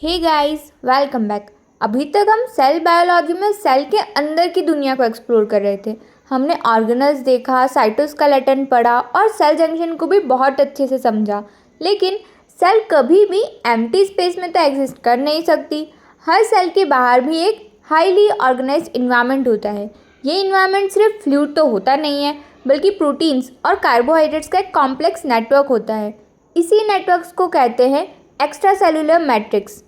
Hey guys, welcome back. अभी तक हम सेल बायोलॉजी में सेल के अंदर की दुनिया को एक्सप्लोर कर रहे थे। हमने ऑर्गेनल्स देखा, साइटोस्केलेटन पढ़ा और सेल जंक्शन को भी बहुत अच्छे से समझा। लेकिन सेल कभी भी एम्प्टी स्पेस में तो एग्जिस्ट कर नहीं सकती। हर सेल के बाहर भी एक हाईली ऑर्गेनाइज्ड इन्वायरमेंट होता है। ये इन्वायरमेंट सिर्फ फ्लूइड तो होता नहीं है, बल्कि प्रोटीन्स और कार्बोहाइड्रेट्स का एक कॉम्प्लेक्स नेटवर्क होता है। इसी नेटवर्क्स को कहते हैं एक्स्ट्रा सेलुलर मैट्रिक्स।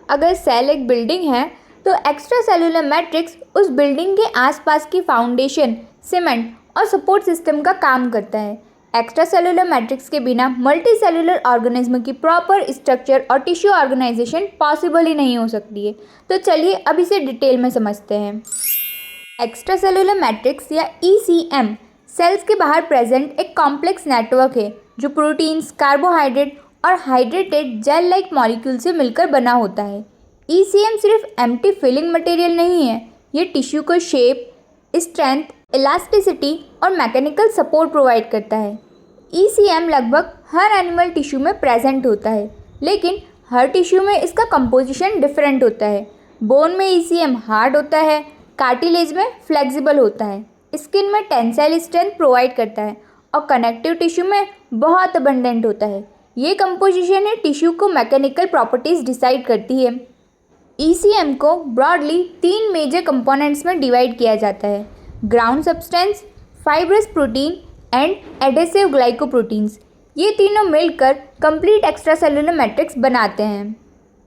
अगर सेल एक बिल्डिंग है तो एक्स्ट्रा सेलुलर मैट्रिक्स उस बिल्डिंग के आसपास की फाउंडेशन, सीमेंट और सपोर्ट सिस्टम का काम करता है। एक्स्ट्रा सेलुलर मैट्रिक्स के बिना मल्टी सेलुलर ऑर्गेनिज्म की प्रॉपर स्ट्रक्चर और टिश्यू ऑर्गेनाइजेशन पॉसिबल ही नहीं हो सकती है। तो चलिए अब इसे डिटेल में समझते हैं। एक्स्ट्रा सेलुलर मैट्रिक्स या ECM सेल्स के बाहर प्रेजेंट एक कॉम्प्लेक्स नेटवर्क है जो प्रोटीन्स, कार्बोहाइड्रेट और हाइड्रेटेड जेल लाइक मॉलिक्यूल से मिलकर बना होता है। ECM सिर्फ एम्प्टी फिलिंग मटेरियल नहीं है, ये टिश्यू को शेप, स्ट्रेंथ, इलास्टिसिटी और मैकेनिकल सपोर्ट प्रोवाइड करता है। ECM लगभग हर एनिमल टिश्यू में प्रेजेंट होता है, लेकिन हर टिश्यू में इसका कंपोजिशन डिफरेंट होता है। बोन में ECM हार्ड होता है, कार्टिलेज में फ्लेक्सिबल होता है, स्किन में टेंसाइल स्ट्रेंथ प्रोवाइड करता है और कनेक्टिव टिश्यू में बहुत अबंडेंट होता है। ये कंपोजिशन है टिश्यू को मैकेनिकल प्रॉपर्टीज डिसाइड करती है। ECM को ब्रॉडली 3 मेजर कंपोनेंट्स में डिवाइड किया जाता है: ground substance, fibrous protein and adhesive glycoproteins. ये तीनों मिलकर कंप्लीट एक्स्ट्रा सेलुलर मैट्रिक्स बनाते हैं।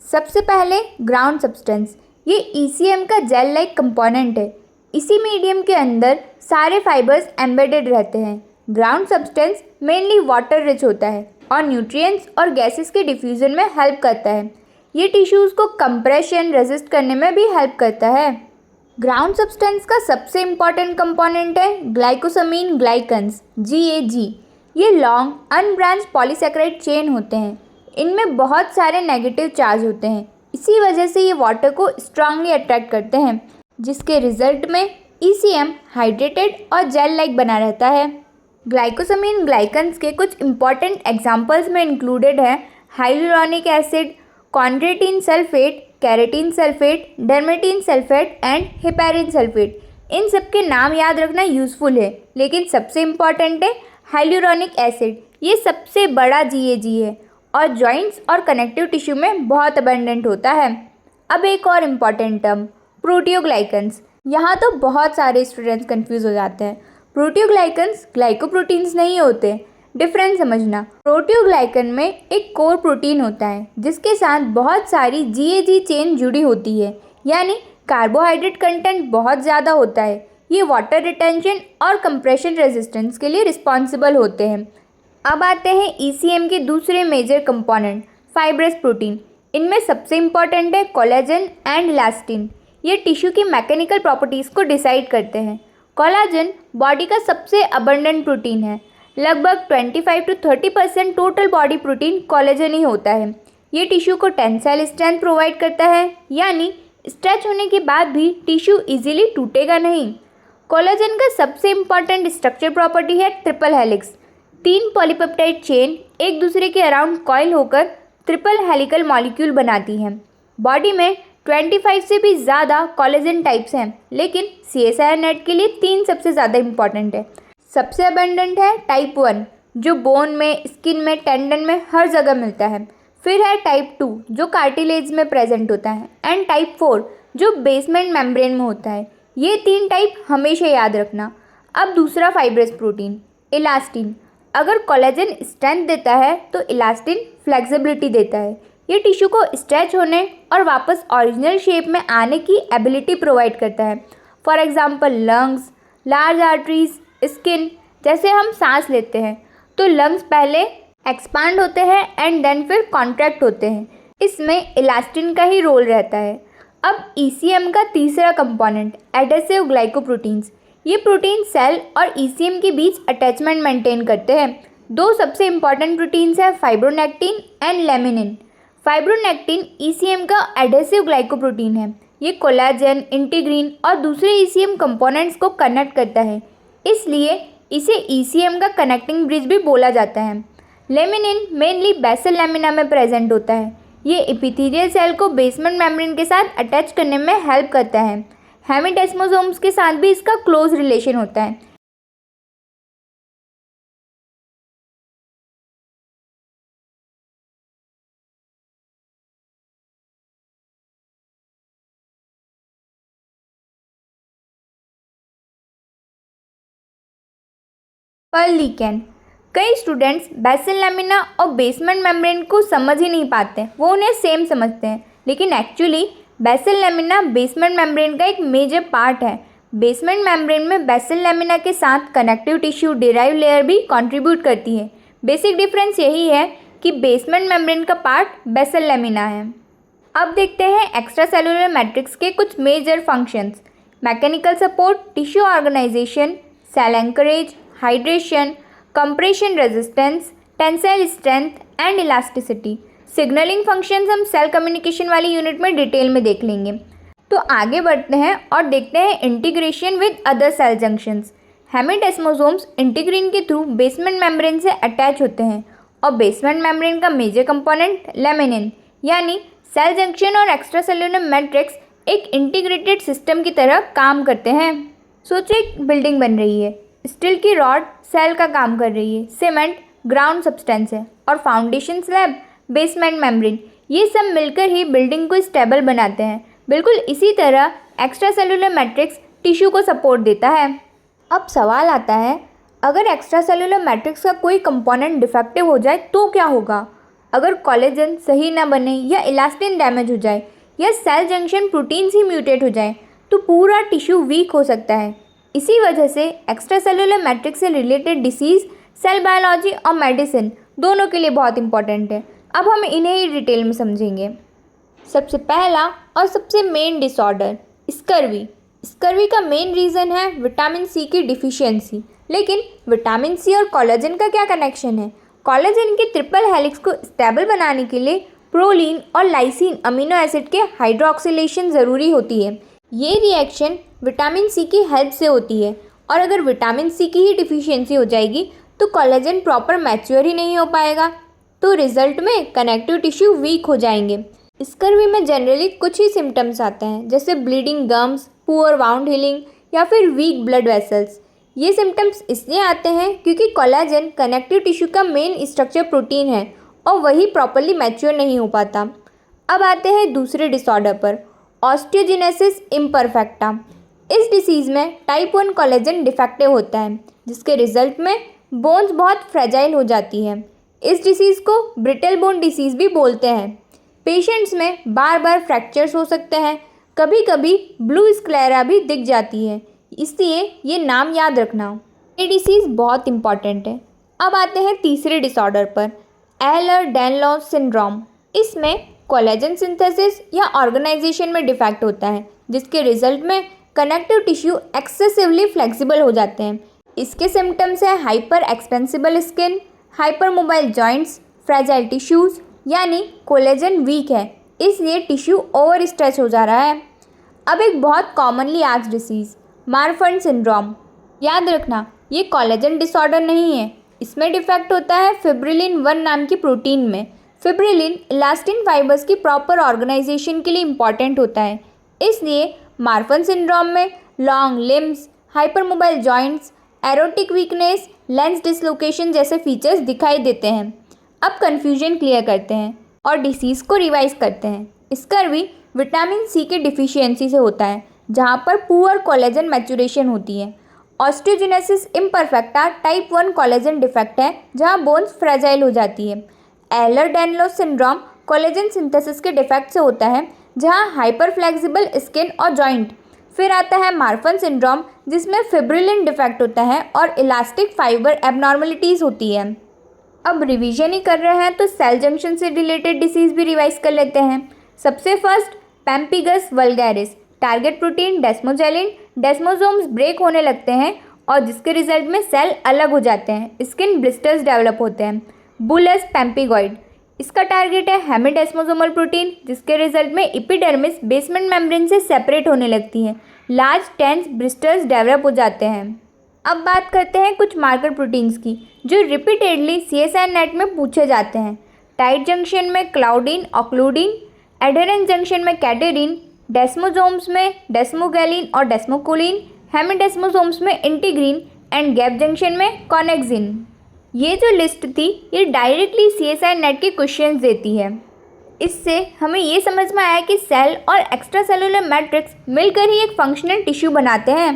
सबसे पहले ग्राउंड सब्सटेंस, ये ECM का जेल लाइक कंपोनेंट है। इसी मीडियम के अंदर सारे फाइबर्स एम्बेडेड रहते हैं। Ground substance mainly water rich होता है और न्यूट्रिएंट्स और गैसेस के डिफ्यूज़न में हेल्प करता है। ये टिश्यूज़ को कंप्रेशन रेजिस्ट करने में भी हेल्प करता है। ग्राउंड सब्सटेंस का सबसे इम्पॉर्टेंट कंपोनेंट है ग्लाइकोसमीन ग्लाइकन्स, GAG। ये लॉन्ग अनब्रांच पॉलीसेकेराइड चेन होते हैं। इनमें बहुत सारे नेगेटिव चार्ज होते हैं। इसी वजह से ये वाटर को स्ट्रांगली अट्रैक्ट करते हैं, जिसके रिजल्ट में ECM हाइड्रेटेड और जेल लाइक बना रहता है। ग्लाइकोसमीन ग्लाइकन्स के कुछ इंपॉर्टेंट एग्जांपल्स में इंक्लूडेड है hyaluronic acid, chondroitin sulphate, keratan sulphate, dermatan sulphate and heparin sulphate. इन सब के नाम याद रखना यूज़फुल है, लेकिन सबसे इम्पॉर्टेंट है हाइलुरोनिक एसिड। ये सबसे बड़ा GAG है और जॉइंट्स और कनेक्टिव टिश्यू में बहुत अबंडेंट होता है। अब एक और इम्पॉर्टेंट टर्म, प्रोटियोग्लाइकन्स। यहाँ तो बहुत सारे स्टूडेंट्स कंफ्यूज हो जाते हैं। प्रोटियोग्लाइकन्स ग्लाइकोप्रोटीन्स नहीं होते। डिफरेंस समझना, प्रोटियोग्लाइकन में एक कोर प्रोटीन होता है जिसके साथ बहुत सारी GAG चेन जुड़ी होती है, यानी कार्बोहाइड्रेट कंटेंट बहुत ज़्यादा होता है। ये वाटर रिटेंशन और कंप्रेशन रेजिस्टेंस के लिए रिस्पॉन्सिबल होते हैं। अब आते हैं ECM के दूसरे मेजर कंपोनेंट, फाइब्रस प्रोटीन। इनमें सबसे इम्पॉर्टेंट है कोलेजन एंड इलास्टिन। ये टिश्यू की मैकेनिकल प्रॉपर्टीज़ को डिसाइड करते हैं। कोलाजन बॉडी का सबसे अबंडेंट प्रोटीन है। लगभग 25 to 30% total body protein collagen ही होता है। ये टिश्यू को टेंसाइल स्ट्रेंथ प्रोवाइड करता है, यानी स्ट्रेच होने के बाद भी टिश्यू इजीली टूटेगा नहीं। कोलेजन का सबसे इम्पॉर्टेंट स्ट्रक्चर प्रॉपर्टी है ट्रिपल हेलिक्स। 3 पॉलीपेप्टाइड चेन एक दूसरे के अराउंड कॉइल होकर ट्रिपल हेलिकल मॉलिक्यूल बनाती हैं। बॉडी में 25 से भी ज़्यादा कोलेजन टाइप्स हैं, लेकिन CSIR नेट के लिए 3 सबसे ज़्यादा इम्पॉर्टेंट है। सबसे अबंडेंट है टाइप 1, जो बोन में, स्किन में, टेंडन में हर जगह मिलता है। फिर है टाइप 2, जो कार्टिलेज में प्रेजेंट होता है, एंड टाइप 4, जो बेसमेंट मेम्ब्रेन में होता है। ये 3 टाइप हमेशा याद रखना। अब दूसरा फाइब्रस प्रोटीन, इलास्टिन। अगर कोलेजन स्ट्रेंथ देता है तो इलास्टिन फ्लेक्सिबिलिटी देता है। ये टिश्यू को स्ट्रेच होने और वापस ओरिजिनल शेप में आने की एबिलिटी प्रोवाइड करता है। For example lungs, large arteries, skin. जैसे हम सांस लेते हैं तो लंग्स पहले एक्सपांड होते हैं एंड देन फिर कॉन्ट्रैक्ट होते हैं। इसमें इलास्टिन का ही रोल रहता है। अब ECM का तीसरा कंपोनेंट, एडेसिव ग्लाइकोप्रोटीन्स। ये प्रोटीन सेल और ECM के बीच अटैचमेंट मेंटेन करते हैं। 2 सबसे इम्पॉर्टेंट प्रोटीन्स हैं, fibronectin and laminin. Fibronectin ECM का एडेसिव ग्लाइकोप्रोटीन है। ये कोलेजन, इंटीग्रीन और दूसरे ECM कंपोनेंट्स को कनेक्ट करता है, इसलिए इसे ECM का कनेक्टिंग ब्रिज भी बोला जाता है। लेमिनिन मेनली बेसल लैमिना में प्रेजेंट होता है। ये एपिथेलियल सेल को बेसमेंट मेम्ब्रेन के साथ अटैच करने में हेल्प करता है। हेमिडेस्मोसोम्स के साथ भी इसका क्लोज रिलेशन होता है। पर लीकेन कई स्टूडेंट्स बेसल लैमिना और बेसमेंट मेम्ब्रेन को समझ ही नहीं पाते, वो उन्हें सेम समझते हैं, लेकिन actually basal lamina basement membrane का एक मेजर पार्ट है। बेसमेंट मेम्ब्रेन में बेसल लैमिना के साथ कनेक्टिव टिश्यू डिराइव लेयर भी कंट्रीब्यूट करती है। बेसिक डिफरेंस यही है कि बेसमेंट मेम्ब्रेन का पार्ट बेसल लैमिना है। अब देखते हैं एक्स्ट्रा सेलुलर मैट्रिक्स के कुछ major functions. Mechanical support, tissue organisation, cell anchorage, hydration, compression resistance, tensile strength and elasticity. Signalling functions हम सेल कम्युनिकेशन वाली यूनिट में डिटेल में देख लेंगे। तो आगे बढ़ते हैं और देखते हैं integration with other cell junctions. Hemidesmosomes integrin के थ्रू बेसमेंट मेम्ब्रेन से अटैच होते हैं और बेसमेंट मेम्ब्रेन का मेजर कंपोनेंट लेमिनिन यानी सेल जंक्शन और एक्स्ट्रा सेलुलर मैट्रिक्स एक इंटीग्रेटेड सिस्टम की तरह काम करते हैं। सोचिए एक बिल्डिंग बन रही है, स्टील की रॉड सेल का काम कर रही है, सीमेंट ग्राउंड सब्सटेंस है और फाउंडेशन स्लैब बेसमेंट मेम्ब्रेन। ये सब मिलकर ही बिल्डिंग को स्टेबल बनाते हैं। बिल्कुल इसी तरह एक्स्ट्रा सेलुलर मैट्रिक्स टिश्यू को सपोर्ट देता है। अब सवाल आता है, अगर एक्स्ट्रा सेलुलर मैट्रिक्स का कोई कंपोनेंट डिफेक्टिव हो जाए तो क्या होगा? अगर कोलेजन सही ना बने या इलास्टिन डैमेज हो जाए या सेल जंक्शन प्रोटीन्स ही म्यूटेट हो जाए तो पूरा टिश्यू वीक हो सकता है। इसी वजह से एक्स्ट्रा सेलुलर मैट्रिक्स से रिलेटेड डिसीज़ सेल बायोलॉजी और मेडिसिन दोनों के लिए बहुत इंपॉर्टेंट है। अब हम इन्हें ही डिटेल में समझेंगे। सबसे पहला और सबसे मेन डिसऑर्डर स्कर्वी। स्कर्वी का मेन रीज़न है विटामिन सी की डिफिशियंसी। लेकिन विटामिन सी और कोलेजन का क्या कनेक्शन है? कोलेजन के ट्रिपल हेलिक्स को स्टेबल बनाने के लिए प्रोलीन और लाइसिन अमीनो एसिड के हाइड्रोक्सिलेशन ज़रूरी होती है। ये रिएक्शन विटामिन सी की हेल्प से होती है और अगर विटामिन सी की ही डिफिशियंसी हो जाएगी तो कोलेजन प्रॉपर मैच्योर ही नहीं हो पाएगा, तो रिजल्ट में कनेक्टिव टिश्यू वीक हो जाएंगे। स्कर्वी में जनरली कुछ ही सिम्टम्स आते हैं, जैसे bleeding gums, poor wound healing या फिर वीक ब्लड वेसल्स। ये सिम्टम्स इसलिए आते हैं क्योंकि कोलेजन कनेक्टिव टिश्यू का मेन स्ट्रक्चर प्रोटीन है और वही प्रॉपरली मैच्योर नहीं हो पाता। अब आते हैं दूसरे डिसऑर्डर पर, ऑस्टियोजेनेसिस इम्परफेक्टा। इस डिसीज़ में टाइप 1 कोलेजन डिफेक्टिव होता है, जिसके रिजल्ट में बोन्स बहुत फ्रेजाइल हो जाती है। इस डिसीज़ को ब्रिटल बोन डिसीज़ भी बोलते हैं। पेशेंट्स में बार बार फ्रैक्चर्स हो सकते हैं, कभी कभी ब्लू स्क्लेरा भी दिख जाती है, इसलिए ये नाम याद रखना। ये डिसीज़ बहुत इंपॉर्टेंट है। अब आते हैं तीसरे डिसऑर्डर पर, एहलर-डैनलॉस सिंड्रोम। इसमें कोलेजन सिंथेसिस या ऑर्गेनाइजेशन में डिफेक्ट होता है, जिसके रिजल्ट में कनेक्टिव टिश्यू एक्सेसिवली फ्लेक्सिबल हो जाते हैं। इसके सिम्टम्स हैं hyper extensible skin, hyper mobile joints, fragile tissues, यानी कोलेजन वीक है इसलिए टिश्यू ओवर स्ट्रेच हो जा रहा है। अब एक बहुत commonly asked disease Marfan syndrome. याद रखना, ये कोलेजन डिसऑर्डर नहीं है, इसमें डिफेक्ट होता है फिब्रिलिन 1 नाम की प्रोटीन में। फिब्रिलिन इलास्टिन फाइबर्स की प्रॉपर ऑर्गेनाइजेशन के लिए इम्पॉर्टेंट होता है, इसलिए मार्फन सिंड्रोम में long limbs, hypermobile joints, aortic weakness, lens dislocation जैसे फीचर्स दिखाई देते हैं। अब कन्फ्यूजन क्लियर करते हैं और डिसीज़ को रिवाइज करते हैं। स्कर्वी विटामिन सी की डिफिशियंसी से होता है, जहाँ पर पुअर कोलेजन मैच्योरेशन होती है। Osteogenesis imperfecta type 1 collagen defect है, जहाँ बोन्स फ्रेजाइल हो जाती है। एहलर-डैनलॉस सिंड्रोम कोलेजन सिंथेसिस के डिफेक्ट से होता है, जहाँ हाइपर फ्लेक्सिबल स्किन और जॉइंट। फिर आता है मार्फन सिंड्रोम, जिसमें फिब्रिलिन डिफेक्ट होता है और इलास्टिक फाइबर एबनॉर्मलिटीज़ होती है। अब रिवीजन ही कर रहे हैं तो सेल जंक्शन से रिलेटेड डिसीज़ भी रिवाइज कर लेते हैं। सबसे first pemphigus vulgaris, target protein desmoglein, desmosomes break होने लगते हैं और जिसके रिजल्ट में सेल अलग हो जाते हैं, स्किन ब्लिस्टर्स डेवलप होते हैं। बुलस पैम्पिगॉइड, इसका टारगेट है हेमिडेस्मोसोमल प्रोटीन, जिसके रिजल्ट में एपिडर्मिस बेसमेंट मेम्ब्रेन से सेपरेट होने लगती है, लार्ज टेंस ब्लिस्टर्स डेवलप हो जाते हैं। अब बात करते हैं कुछ मार्कर प्रोटीन्स की जो रिपीटेडली CSIR नेट में पूछे जाते हैं। टाइट जंक्शन में क्लाउडिन ऑक्लूडिन, एडेरेंस जंक्शन में कैटेरिन, डेस्मोसोम्स में डेस्मोगैलिन और डेस्मोकोलिन, हेमिडेस्मोसोम्स में इंटीग्रीन एंड गैप जंक्शन में कॉनेक्सिन। ये जो लिस्ट थी ये डायरेक्टली CSI नेट के क्वेश्चंस देती है। इससे हमें ये समझ में आया कि सेल और एक्स्ट्रा सेलुलर मैट्रिक्स मिलकर ही एक फंक्शनल टिश्यू बनाते हैं।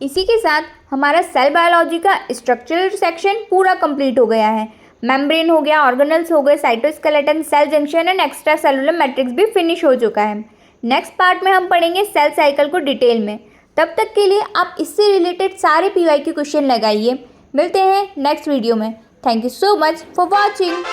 इसी के साथ हमारा सेल बायोलॉजी का स्ट्रक्चरल सेक्शन पूरा कंप्लीट हो गया है। मेम्ब्रेन हो गया, ऑर्गेनल्स हो गए, cytoskeleton, cell junction and extra cellular matrix भी फिनिश हो चुका है। नेक्स्ट पार्ट में हम पढ़ेंगे सेल साइकिल को डिटेल में। तब तक के लिए आप इससे रिलेटेड सारे PYQ क्वेश्चन लगाइए। मिलते हैं नेक्स्ट वीडियो में। Thank you so much for watching.